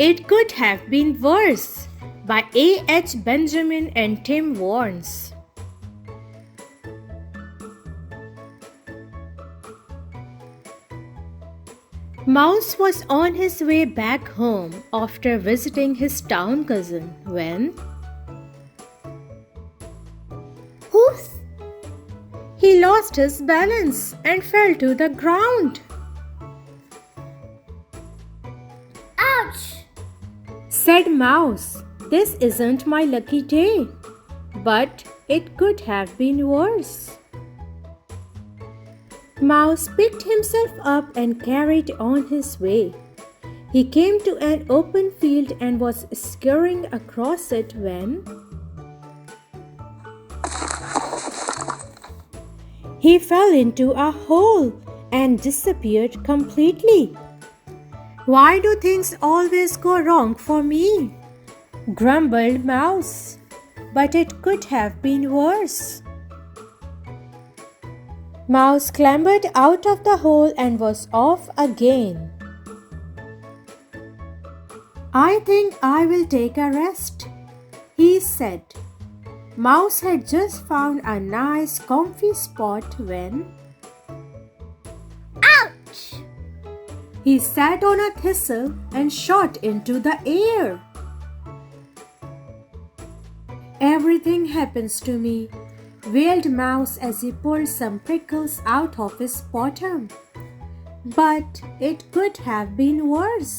It Could Have Been Worse by A. H. Benjamin and Tim Warnes. Mouse was on his way back home after visiting his town cousin when Whoops! he lost his balance and fell to the ground. Ouch! Said Mouse, "This isn't my lucky day, but it could have been worse." Mouse picked himself up and carried on his way. He came to an open field and was scurrying across it when he fell into a hole and disappeared completely. "Why do things always go wrong for me?" grumbled Mouse. "But it could have been worse." Mouse clambered out of the hole and was off again. "I think I will take a rest," he said. Mouse had just found a nice comfy spot when Ouch! he sat on a thistle and shot into the air. "Everything happens to me," wailed Mouse as he pulled some prickles out of his bottom. "But it could have been worse."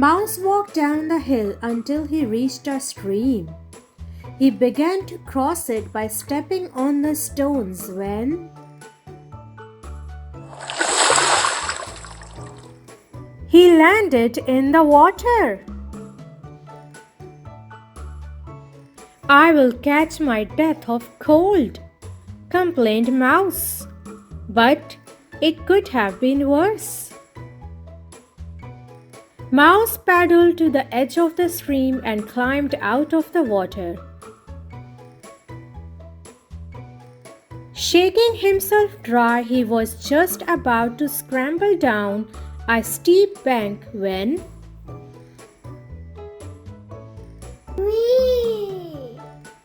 Mouse walked down the hill until he reached a stream. He began to cross it by stepping on the stones when he landed in the water. "I will catch my death of cold," complained Mouse. But it could have been worse. Mouse paddled to the edge of the stream and climbed out of the water. Shaking himself dry, he was just about to scramble down a steep bank when Whee!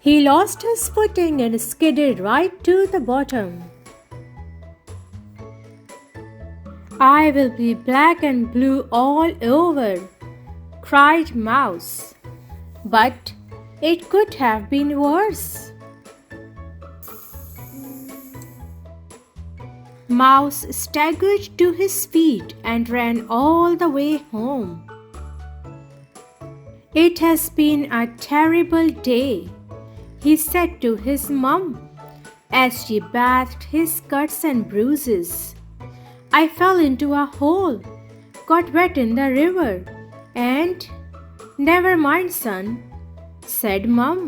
he lost his footing and skidded right to the bottom. "I will be black and blue all over," cried Mouse. But it could have been worse. Mouse staggered to his feet and ran all the way home. "It has been a terrible day," he said to his mom as she bathed his cuts and bruises. "I fell into a hole, got wet in the river, and—" "Never mind, son," said Mom.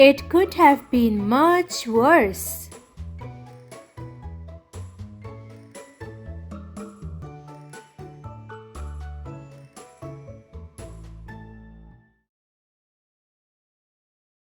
"It could have been much worse."